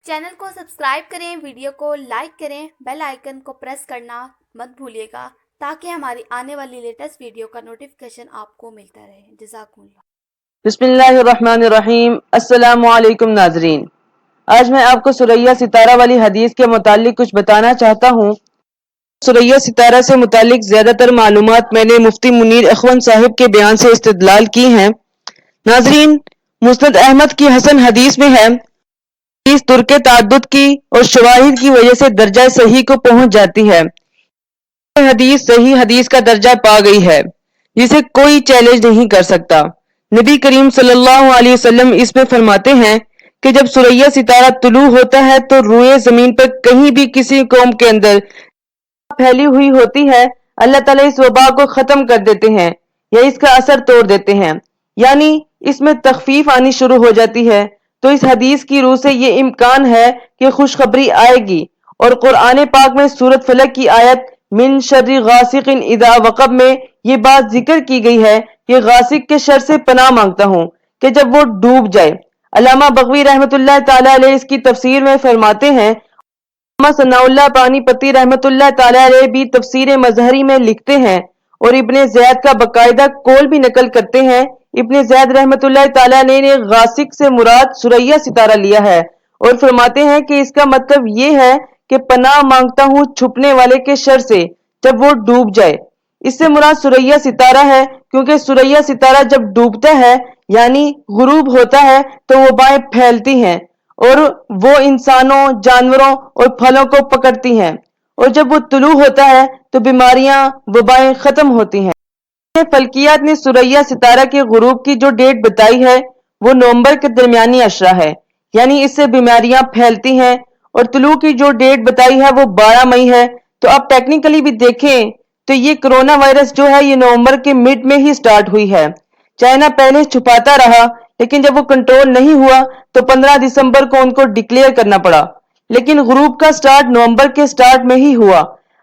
Channel को subscribe करें, video को लाइक करें, बेल आइकन को प्रेस करना मत भूलिएगा ताकि हमारी आने वाली लेटेस्ट वीडियो का नोटिफिकेशन आपको मिलता रहे। जज़ाकुमुल्लाह। बिस्मिल्लाहिर्रहमानिर्रहीम। अस्सलामु अलैकुम नाज़रीन, आज मैं आपको सुरैया सितारा वाली हदीस के मुतालिक कुछ बताना चाहता हूँ। सुरैया सितारा से मुतालिक ज़्यादातर मालूमात मैंने मुफ्ती मुनीर अखवन साहिब के बयान से इस्तिदलाल की हैं। नाज़रीन, मुस्नद अहमद की हसन हदीस में है, इस तुर्के ताद्दुद की और शवाहिद की वजह से दर्जा सही को पहुंच जाती है। हदीस सही हदीस का दर्जा पा गई है जिसे कोई चैलेंज नहीं कर सकता। नबी करीम सल्लल्लाहु अलैहि वसल्लम इसमें फरमाते हैं कि जब सुरैया सितारा तुलू होता है तो रूए जमीन पर कहीं भी किसी कौम के अंदर फैली हुई होती है, अल्लाह ताला इस वबा को खत्म कर देते हैं या इसका असर तोड़ देते हैं, यानी इसमें तखफीफ आनी शुरू हो जाती है। तो इस हदीस की रूह से ये इम्कान है कि खुशखबरी आएगी। और कुरान पाक में सूरत फलक की आयत मिन शर्रि गासिकिन इदा वक़ब में ये बात जिक्र की गई है कि गासिक के शर से पनाह मांगता हूँ कि जब वो डूब जाए। अल्लामा बगवी रहमतुल्लाह ताला अलैह इसकी तफसीर में फरमाते हैं, सनाउल्लाह पानीपति रहमतुल्लाह ताला अलैह भी तफसीर मजहरी में लिखते हैं और इब्ने ज़ैद का बकायदा कौल भी नकल करते हैं। इब्ने ज़ैद रहमतुल्लाह ताला अलैह ने गासिक से मुराद सुरैया सितारा लिया है और फरमाते हैं कि इसका मतलब ये है कि पनाह मांगता हूँ छुपने वाले के शर से जब वो डूब जाए। इससे मुराद सुरैया सितारा है, क्योंकि सुरैया सितारा जब डूबता है यानी गुरूब होता है तो वबाएं फैलती हैं और वो इंसानों, जानवरों और फलों को पकड़ती हैं, और जब वो तुलू होता है तो बीमारियां, वबाएं खत्म होती हैं। फल्कियात ने सुरैया सितारा के गुरूब की जो डेट बताई है वो नवंबर के दरमियानी अशरा है, यानी इससे बीमारियां फैलती हैं। और तुलू की जो डेट बताई है वो 12 मई है। तो अब टेक्निकली भी देखें तो ये कोरोना वायरस जो है ये नवंबर के मिड में ही स्टार्ट हुई है। चाइना पहले छुपाता रहा, लेकिन जब वो कंट्रोल नहीं हुआ तो 15 दिसंबर को उनको डिक्लेयर करना पड़ा, लेकिन गुरूब का स्टार्ट नवंबर के स्टार्ट में ही हुआ।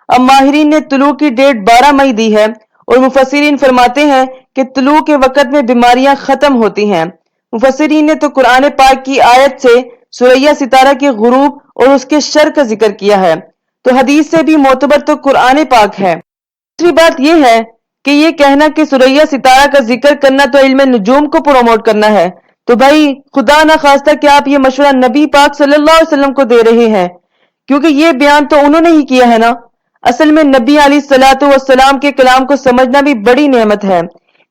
अब माहिरीन ने तुलू की डेट 12 मई दी है और मुफस्सिरीन फरमाते हैं कि तुलू के वक़्त में बीमारियां खत्म होती हैं। मुफस्सिरीन ने तो कुरान पाक की आयत से सुरैया सितारा के गुरूब और उसके शर का जिक्र किया है, तो हदीस से भी मोतबर तो कुरान पाक है। दूसरी बात यह है कि ये कहना कि सुरैया सितारा का जिक्र करना तो इल्म नुजूम को प्रमोट करना है, तो भाई खुदा ना खास्ता कि आप ये मशवरा नबी पाक सल्लल्लाहु अलैहि वसल्लम को दे रहे हैं, क्योंकि ये बयान तो उन्होंने ही किया है ना। असल में नबी अलैहिस्सलातु वस्सलाम के कलाम को समझना भी बड़ी नेमत है।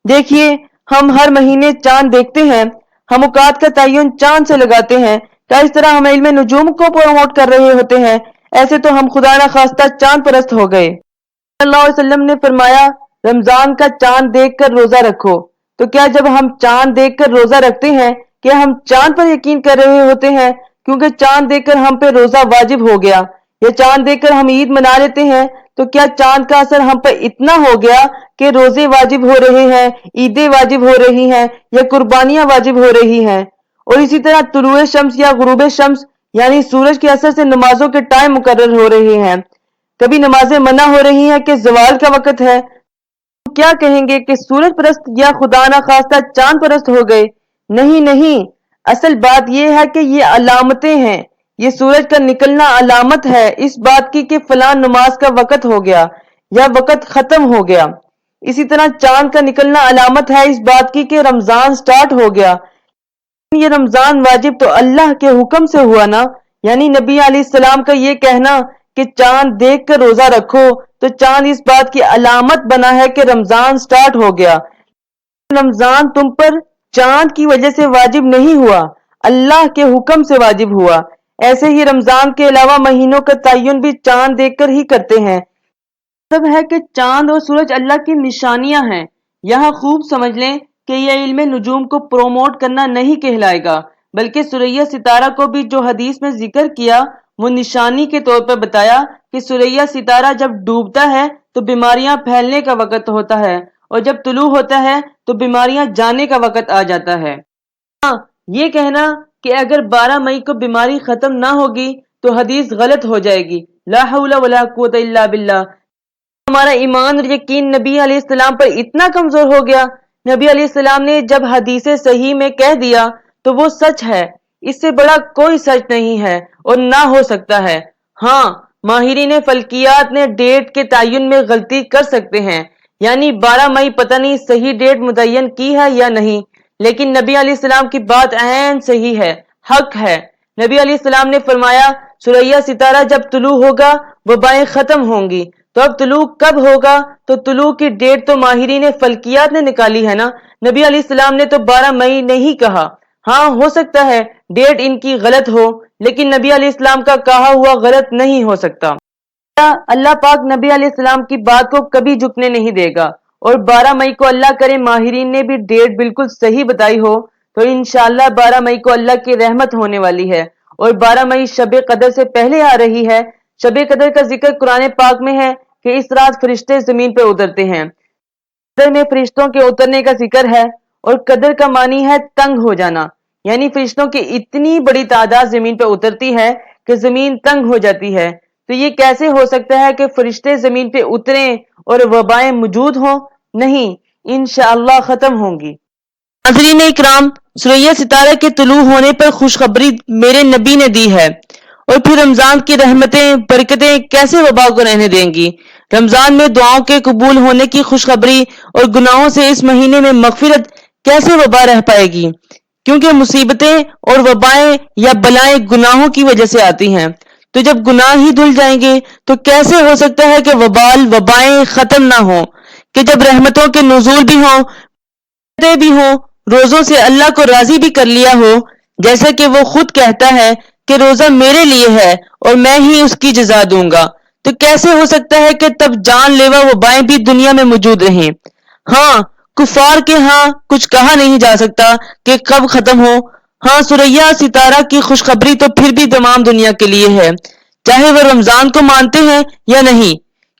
देखिए, हम हर महीने चांद देखते हैं, हम औकात का तयन चांद से लगाते हैं, क्या इस तरह हम इल्म नुजूम को प्रमोट कर रहे होते हैं? ऐसे तो हम खुदा ना खास्ता चांद परस्त हो गए। सल्लल्लाहु अलैहि वसल्लम ने फरमाया, रमजान का चांद देखकर रोजा रखो। तो क्या जब हम चांद देखकर रोजा रखते हैं क्या हम चांद पर यकीन कर रहे होते हैं क्योंकि चांद देखकर हम पे रोजा वाजिब हो गया? या चांद देखकर हम ईद मना लेते हैं तो क्या चांद का असर हम पर इतना हो गया कि रोजे वाजिब हो रहे हैं, ईदें वाजिब हो रही हैं या कुर्बानियां वाजिब हो रही हैं? और इसी तरह तुलुए शम्स या गुरूबे शम्स यानी सूरज के असर से नमाजों के टाइम मुकर्रर हो रहे हैं। कभी नमाजें मना हो रही हैं कि जवाल का वक्त है, तो क्या कहेंगे कि सूरज परस्त या खुदा ना खास्ता चांद परस्त हो गए? नहीं नहीं, असल बात यह है कि ये अलामतें हैं। ये सूरज का निकलना अलामत है इस बात की कि फलां नमाज का वक्त हो गया या वक्त खत्म हो गया। इसी तरह चांद का निकलना अलामत है इस बात की कि रमजान स्टार्ट हो गया। ये रमजान वाजिब तो अल्लाह के हुक्म से हुआ ना, यानी नबी अलैहिस्सलाम का ये कहना कि चांद देख कर रोजा रखो, तो चांद इस बात की अलामत बना है कि रमजान स्टार्ट हो गया। रमजान तुम पर चांद की वजह से वाजिब नहीं हुआ, अल्लाह के हुक्म से वाजिब हुआ। ऐसे ही रमजान के अलावा महीनों का तयन भी चांद देखकर ही करते हैं। सब है कि चांद और सूरज अल्लाह की निशानियां हैं। यहाँ खूब समझ लें कि यह इल्म नुजूम को प्रोमोट करना नहीं कहलाएगा, बल्कि सुरैया सितारा को भी जो हदीस में जिक्र किया वो निशानी के तौर पर बताया कि सुरैया सितारा जब डूबता है तो बीमारियां फैलने का वक्त होता है और जब तुलू होता है तो बीमारियां जाने का वक्त आ जाता है। हाँ, ये कहना कि अगर 12 मई को बीमारी खत्म ना होगी तो हदीस गलत हो जाएगी। ला हौला वला कुव्वता इल्ला बिल्लाह। हमारा ईमान और यकीन नबी अलैहिस्सलाम पर इतना कमजोर हो गया। नबी अलैहिस्सलाम ने जब हदीस सही में कह दिया तो वो सच है, اس سے بڑا کوئی سچ نہیں ہے اور نہ ہو سکتا ہے۔ ہاں، ماہرین فلکیات نے ڈیٹ کے تعین میں غلطی کر سکتے ہیں، یعنی 12 مئی پتہ نہیں صحیح ڈیٹ متعین کی ہے یا نہیں، لیکن نبی علیہ السلام کی بات عین صحیح ہے، حق ہے۔ نبی علیہ السلام نے فرمایا ثریا ستارہ جب طلوع ہوگا وبائیں ختم ہوں گی۔ تو اب طلوع کب ہوگا؟ تو طلوع کی ڈیٹ تو ماہرین فلکیات نے نکالی ہے نا، نبی علیہ السلام نے تو 12 مئی نہیں کہا۔ ہاں، ہو سکتا ہے ڈیٹ ان کی غلط ہو، لیکن نبی علیہ السلام کا کہا ہوا غلط نہیں ہو سکتا۔ اللہ پاک نبی علیہ السلام کی بات کو کبھی جھکنے نہیں دے گا، اور 12 مئی کو اللہ کرے ماہرین نے بھی ڈیٹ بالکل صحیح بتائی ہو تو انشاءاللہ 12 مئی کو اللہ کی رحمت ہونے والی ہے، اور 12 مئی شب قدر سے پہلے آ رہی ہے۔ شب قدر کا ذکر قرآن پاک میں ہے کہ اس رات فرشتے زمین پہ اترتے ہیں۔ قدر میں فرشتوں کے اترنے کا ذکر ہے، اور قدر کا معنی ہے تنگ ہو جانا، یعنی فرشتوں کی اتنی بڑی تعداد زمین پہ اترتی ہے کہ زمین تنگ ہو جاتی ہے۔ تو یہ کیسے ہو سکتا ہے کہ فرشتے زمین پہ اتریں اور وبائیں موجود ہوں؟ نہیں، انشاءاللہ ختم ہوں گی۔ ناظرین اکرام، ثریا ستارہ کے طلوع ہونے پر خوشخبری میرے نبی نے دی ہے، اور پھر رمضان کی رحمتیں برکتیں کیسے وبا کو رہنے دیں گی؟ رمضان میں دعاؤں کے قبول ہونے کی خوشخبری اور گناہوں سے اس مہینے میں مغفرت کیسے وبا رہ پائے گی؟ کیونکہ مصیبتیں اور وبائیں یا بلائیں گناہوں کی وجہ سے آتی ہیں، تو جب گناہ ہی دھل جائیں گے تو کیسے ہو سکتا ہے کہ وبائیں ختم نہ ہوں؟ کہ جب رحمتوں کے نزول بھی ہوں بھی ہوں، روزوں سے اللہ کو راضی بھی کر لیا ہو، جیسا کہ وہ خود کہتا ہے کہ روزہ میرے لیے ہے اور میں ہی اس کی جزا دوں گا، تو کیسے ہو سکتا ہے کہ تب جان لیوا وبائیں بھی دنیا میں موجود رہیں؟ ہاں، کفار کے ہاں کچھ کہا نہیں جا سکتا کہ کب ختم ہو۔ ہاں، ثریا ستارہ کی خوشخبری تو پھر بھی تمام دنیا کے لیے ہے، چاہے وہ رمضان کو مانتے ہیں یا نہیں،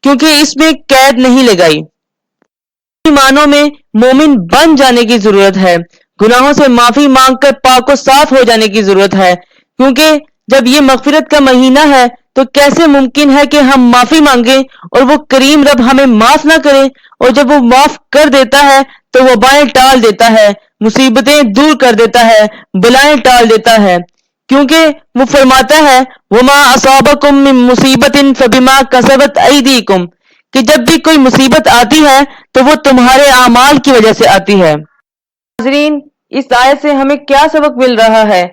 کیونکہ اس میں قید نہیں لگائی۔ ایمانوں میں مومن بن جانے کی ضرورت ہے، گناہوں سے معافی مانگ کر پاک و صاف ہو جانے کی ضرورت ہے، کیونکہ جب یہ مغفرت کا مہینہ ہے تو کیسے ممکن ہے کہ ہم معافی مانگیں اور وہ کریم رب ہمیں معاف نہ کرے؟ اور جب وہ معاف کر دیتا ہے تو وبائیں ٹال دیتا ہے، مصیبتیں دور کر دیتا ہے، بلائیں ٹال دیتا ہے، کیونکہ وہ فرماتا ہے وَمَا أَصَابَكُم مِّن مُّصِيبَةٍ فَبِمَا كَسَبَتْ أَيْدِيكُمْ، کہ جب بھی کوئی مصیبت آتی ہے تو وہ تمہارے اعمال کی وجہ سے آتی ہے۔ ناظرین، اس آیت سے ہمیں کیا سبق مل رہا ہے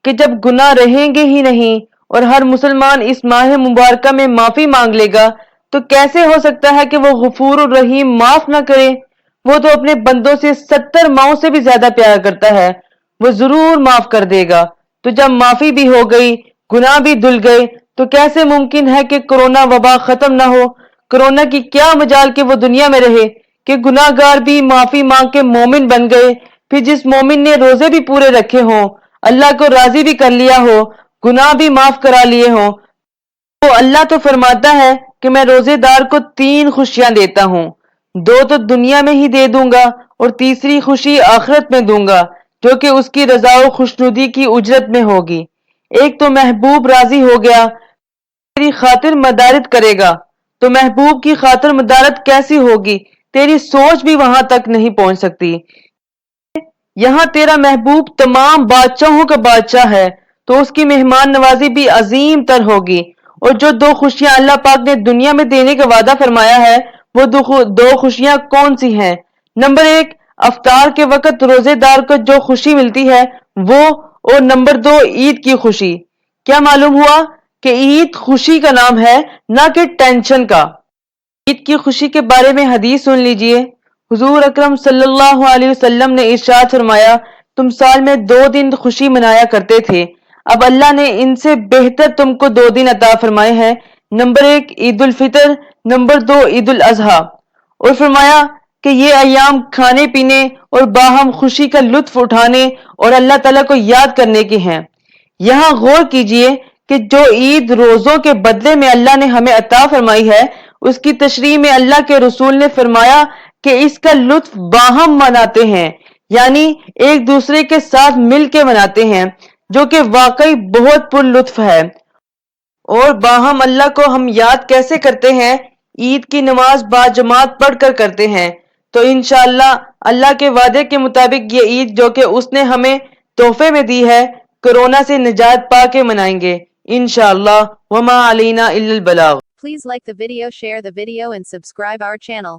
کہ جب گناہ رہیں گے ہی نہیں اور ہر مسلمان اس ماہ مبارکہ میں معافی مانگ لے گا تو کیسے ہو سکتا ہے کہ وہ غفور الرحیم معاف نہ کرے؟ وہ تو اپنے بندوں سے 70 ماؤں سے بھی زیادہ پیار کرتا ہے، وہ ضرور معاف کر دے گا۔ تو جب معافی بھی ہو گئی، گناہ بھی دھل گئے، تو کیسے ممکن ہے کہ کرونا وبا ختم نہ ہو؟ کرونا کی کیا مجال کہ وہ دنیا میں رہے، کہ گناہ گار بھی معافی مانگ کے مومن بن گئے۔ پھر جس مومن نے روزے بھی پورے رکھے ہوں، اللہ کو راضی بھی کر لیا ہو، گناہ بھی معاف کرا لیے ہوں، تو اللہ تو فرماتا ہے کہ میں روزے دار کو 3 خوشیاں دیتا ہوں، 2 تو دنیا میں ہی دے دوں گا اور تیسری خوشی آخرت میں دوں گا، جو کہ اس کی رضا و خوشنودی کی اجرت میں ہوگی۔ ایک تو محبوب راضی ہو گیا، تیری خاطر مدارت کرے گا، تو محبوب کی خاطر مدارت کیسی ہوگی؟ تیری سوچ بھی وہاں تک نہیں پہنچ سکتی۔ یہاں تیرا محبوب تمام بادشاہوں کا بادشاہ ہے تو اس کی مہمان نوازی بھی عظیم تر ہوگی۔ اور جو 2 خوشیاں اللہ پاک نے دنیا میں دینے کا وعدہ فرمایا ہے وہ 2 خوشیاں کون سی ہیں؟ نمبر 1، افطار کے وقت روزے دار کو جو خوشی ملتی ہے وہ، اور نمبر 2، عید کی خوشی۔ کیا معلوم ہوا کہ عید خوشی کا نام ہے، نہ کہ ٹینشن کا۔ عید کی خوشی کے بارے میں حدیث سن لیجئے۔ حضور اکرم صلی اللہ علیہ وسلم نے ارشاد فرمایا تم سال میں 2 دن خوشی منایا کرتے تھے، اب اللہ نے ان سے بہتر تم کو 2 دن عطا فرمائے ہیں، نمبر 1 عید الفطر، نمبر 2 عید الاضحیٰ، اور فرمایا کہ یہ ایام کھانے پینے اور باہم خوشی کا لطف اٹھانے اور اللہ تعالیٰ کو یاد کرنے کے ہیں۔ یہاں غور کیجئے کہ جو عید روزوں کے بدلے میں اللہ نے ہمیں عطا فرمائی ہے، اس کی تشریح میں اللہ کے رسول نے فرمایا کہ اس کا لطف باہم مناتے ہیں، یعنی ایک دوسرے کے ساتھ مل کے مناتے ہیں، جو کہ واقعی بہت پر لطف ہے۔ اور باہم اللہ کو ہم یاد کیسے کرتے ہیں؟ عید کی نماز باجماعت پڑھ کر کرتے ہیں۔ تو انشاءاللہ اللہ کے وعدے کے مطابق یہ عید جو کہ اس نے ہمیں تحفے میں دی ہے، کورونا سے نجات پا کے منائیں گے انشاءاللہ وما علینا الا البلاغ. Please like the video, share the video and subscribe our channel.